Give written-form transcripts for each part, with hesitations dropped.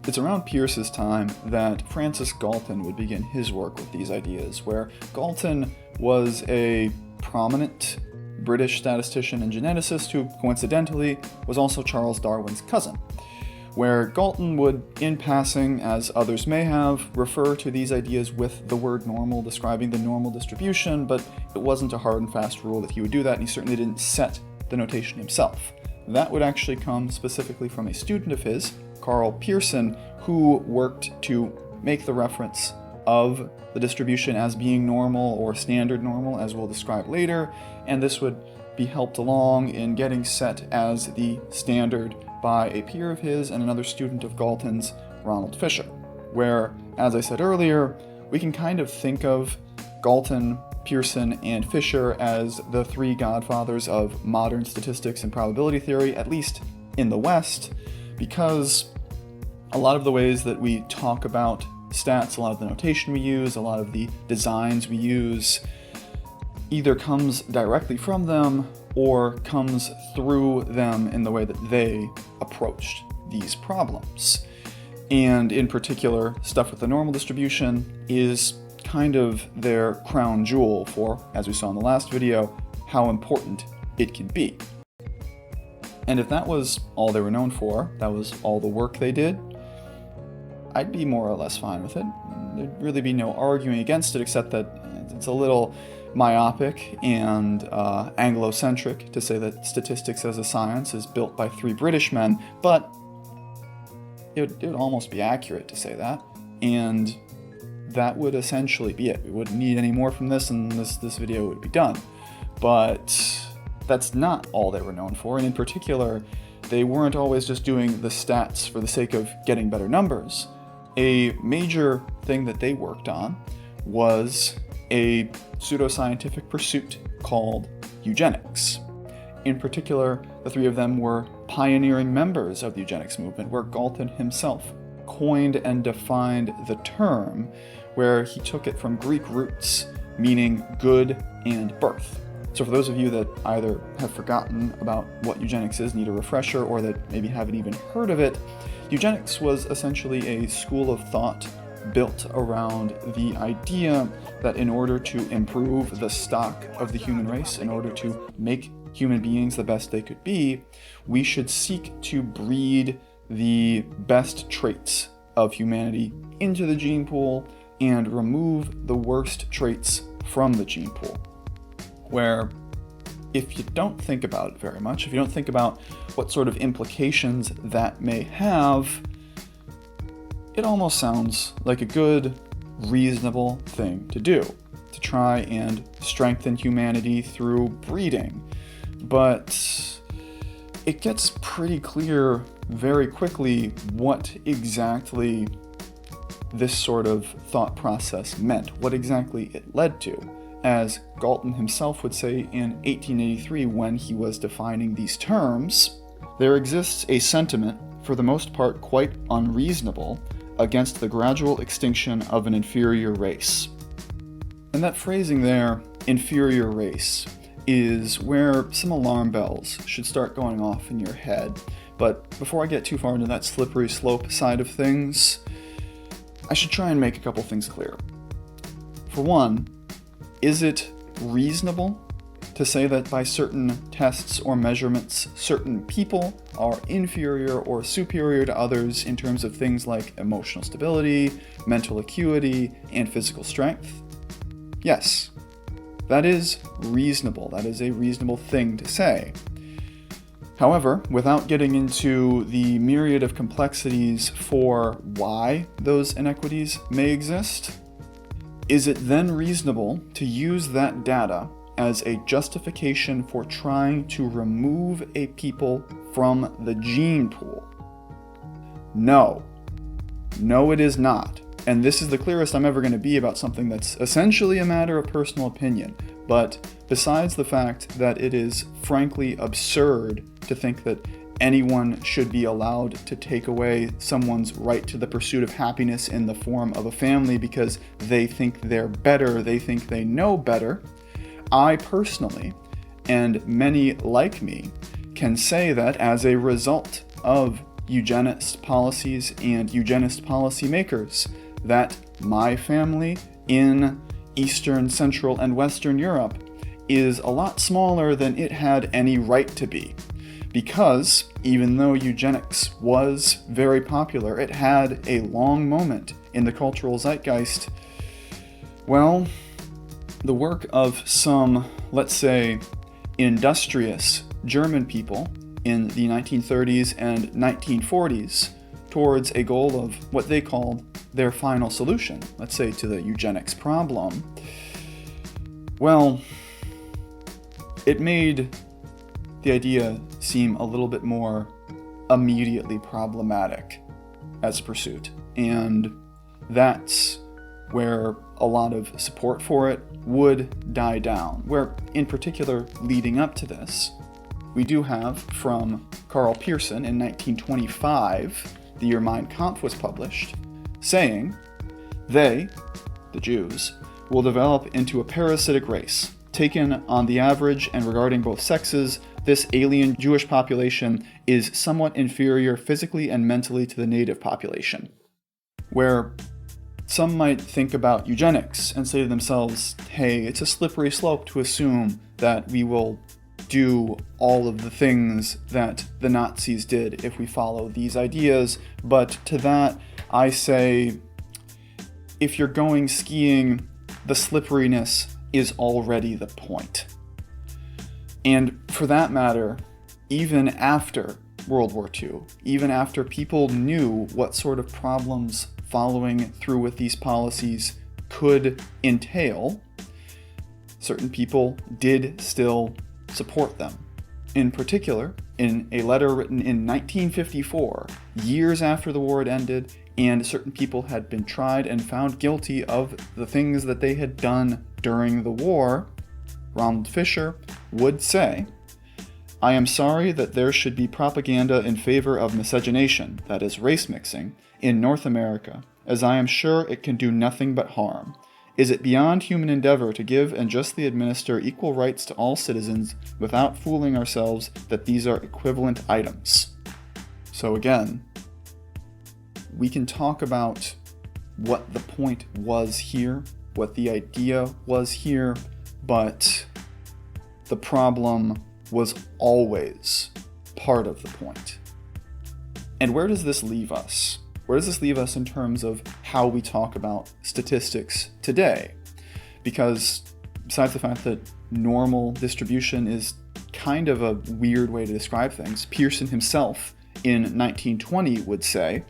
It's around Peirce's time that Francis Galton would begin his work with these ideas, where Galton was a prominent British statistician and geneticist who, coincidentally, was also Charles Darwin's cousin, where Galton would, in passing, as others may have, refer to these ideas with the word normal, describing the normal distribution, but it wasn't a hard and fast rule that he would do that, and he certainly didn't set the notation himself. That would actually come specifically from a student of his, Karl Pearson, who worked to make the reference of the distribution as being normal or standard normal, as we'll describe later, and this would be helped along in getting set as the standard by a peer of his and another student of Galton's, Ronald Fisher, where, as I said earlier, we can kind of think of Galton, Pearson, and Fisher as the three godfathers of modern statistics and probability theory, at least in the West, because a lot of the ways that we talk about stats, a lot of the notation we use, a lot of the designs we use, either comes directly from them or comes through them in the way that they approached these problems. And in particular, stuff with the normal distribution is kind of their crown jewel for, as we saw in the last video, how important it can be. And if that was all they were known for, that was all the work they did, I'd be more or less fine with it. There'd really be no arguing against it, except that it's a little myopic and Anglo-centric to say that statistics as a science is built by three British men, but it would almost be accurate to say that, and that would essentially be it. We wouldn't need any more from this, and this video would be done. But that's not all they were known for, and in particular, they weren't always just doing the stats for the sake of getting better numbers. A major thing that they worked on was a pseudoscientific pursuit called eugenics. In particular, the three of them were pioneering members of the eugenics movement, where Galton himself coined and defined the term, where he took it from Greek roots, meaning good and birth. So for those of you that either have forgotten about what eugenics is, need a refresher, or that maybe haven't even heard of it, eugenics was essentially a school of thought built around the idea that in order to improve the stock of the human race, in order to make human beings the best they could be, we should seek to breed the best traits of humanity into the gene pool and remove the worst traits from the gene pool. Where, if you don't think about it very much, if you don't think about what sort of implications that may have, it almost sounds like a good, reasonable thing to do, to try and strengthen humanity through breeding. But it gets pretty clear very quickly what exactly this sort of thought process meant, what exactly it led to. As Galton himself would say in 1883 when he was defining these terms, there exists a sentiment, for the most part quite unreasonable, against the gradual extinction of an inferior race. And that phrasing there, inferior race, is where some alarm bells should start going off in your head. But before I get too far into that slippery slope side of things, I should try and make a couple things clear. For one, is it reasonable to say that by certain tests or measurements, certain people are inferior or superior to others in terms of things like emotional stability, mental acuity, and physical strength? Yes, that is reasonable. That is a reasonable thing to say. However, without getting into the myriad of complexities for why those inequities may exist, is it then reasonable to use that data as a justification for trying to remove a people from the gene pool? No. No, it is not. And this is the clearest I'm ever going to be about something that's essentially a matter of personal opinion. But besides the fact that it is frankly absurd to think that anyone should be allowed to take away someone's right to the pursuit of happiness in the form of a family because they think they're better, they think they know better, I personally, and many like me, can say that as a result of eugenist policies and eugenist policymakers that my family in Eastern, Central, and Western Europe is a lot smaller than it had any right to be. Because even though eugenics was very popular, it had a long moment in the cultural zeitgeist. Well, the work of some, let's say, industrious German people in the 1930s and 1940s towards a goal of what they called their final solution, let's say to the eugenics problem, well, it made the idea seem a little bit more immediately problematic as a pursuit. And that's where a lot of support for it would die down, where in particular leading up to this, we do have from Karl Pearson in 1925, the year Mein Kampf was published, saying, they, the Jews, will develop into a parasitic race. Taken on the average and regarding both sexes, this alien Jewish population is somewhat inferior physically and mentally to the native population. Where some might think about eugenics and say to themselves, hey, it's a slippery slope to assume that we will do all of the things that the Nazis did if we follow these ideas. But to that, I say, if you're going skiing, the slipperiness is already the point. And for that matter, even after World War II, even after people knew what sort of problems following through with these policies could entail, certain people did still support them. In particular, in a letter written in 1954, years after the war had ended, and certain people had been tried and found guilty of the things that they had done during the war, Ronald Fisher would say, I am sorry that there should be propaganda in favor of miscegenation, that is, race mixing, in North America, as I am sure it can do nothing but harm. Is it beyond human endeavor to give and justly administer equal rights to all citizens without fooling ourselves that these are equivalent items? So again, we can talk about what the point was here, what the idea was here, but the problem was always part of the point. And where does this leave us? Where does this leave us in terms of how we talk about statistics today? Because besides the fact that normal distribution is kind of a weird way to describe things, Pearson himself in 1920 would say,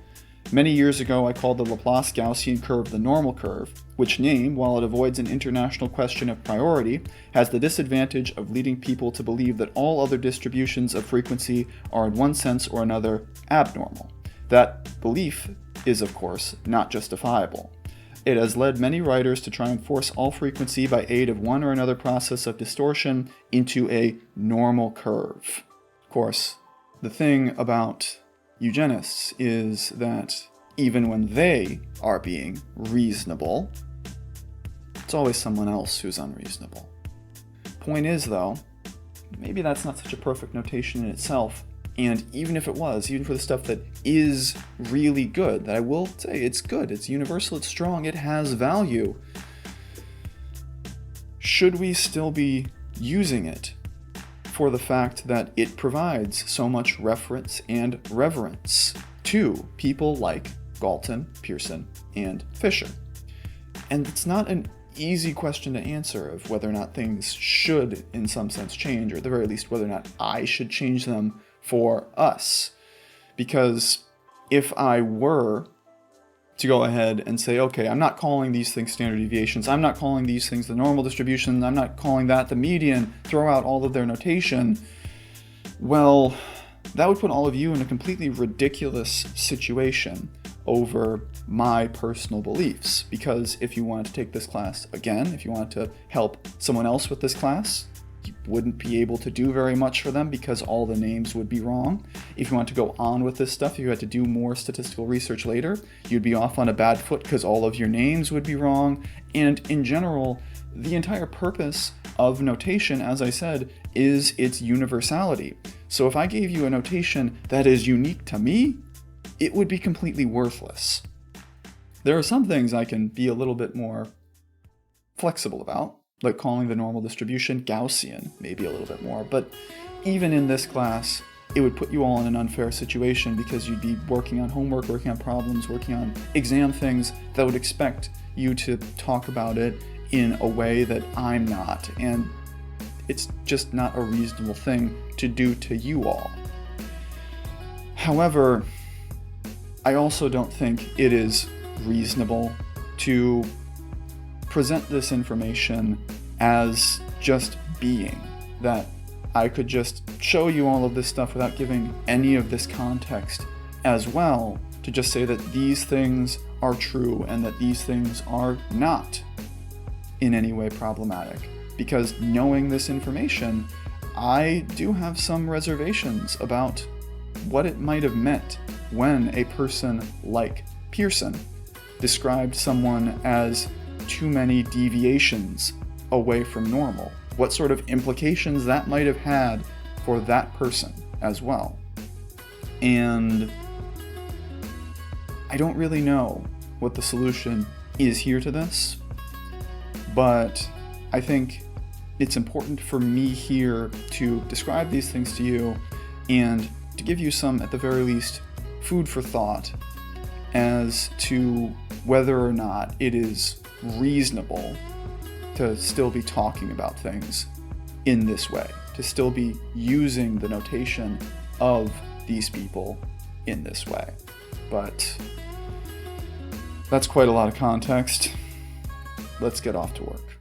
many years ago I called the Laplace-Gaussian curve the normal curve, which name, while it avoids an international question of priority, has the disadvantage of leading people to believe that all other distributions of frequency are in one sense or another abnormal. That belief is, of course, not justifiable. It has led many writers to try and force all frequency by aid of one or another process of distortion into a normal curve. Of course, the thing about eugenists is that even when they are being reasonable, it's always someone else who's unreasonable. Point is, though, maybe that's not such a perfect notation in itself. And even if it was, even for the stuff that is really good, that I will say it's good, it's universal, it's strong, it has value, should we still be using it for the fact that it provides so much reference and reverence to people like Galton, Pearson, and Fisher? And it's not an easy question to answer of whether or not things should, in some sense, change, or at the very least, whether or not I should change them for us. Because if I were to go ahead and say, okay, I'm not calling these things standard deviations, I'm not calling these things the normal distribution, I'm not calling that the median, throw out all of their notation, well, that would put all of you in a completely ridiculous situation over my personal beliefs. Because if you wanted to take this class again, if you wanted to help someone else with this class, you wouldn't be able to do very much for them because all the names would be wrong. If you want to go on with this stuff, if you had to do more statistical research later, you'd be off on a bad foot because all of your names would be wrong. And in general, the entire purpose of notation, as I said, is its universality. So if I gave you a notation that is unique to me, it would be completely worthless. There are some things I can be a little bit more flexible about, like calling the normal distribution Gaussian, maybe a little bit more, but even in this class, it would put you all in an unfair situation because you'd be working on homework, working on problems, working on exam things that would expect you to talk about it in a way that I'm not, and it's just not a reasonable thing to do to you all. However, I also don't think it is reasonable to present this information as just being, that I could just show you all of this stuff without giving any of this context as well, to just say that these things are true and that these things are not in any way problematic. Because knowing this information, I do have some reservations about what it might have meant when a person like Pearson described someone as too many deviations away from normal. What sort of implications that might have had for that person as well. And I don't really know what the solution is here to this, but I think it's important for me here to describe these things to you and to give you some, at the very least, food for thought as to whether or not it is reasonable to still be talking about things in this way, to still be using the notation of these people in this way. But that's quite a lot of context. Let's get off to work.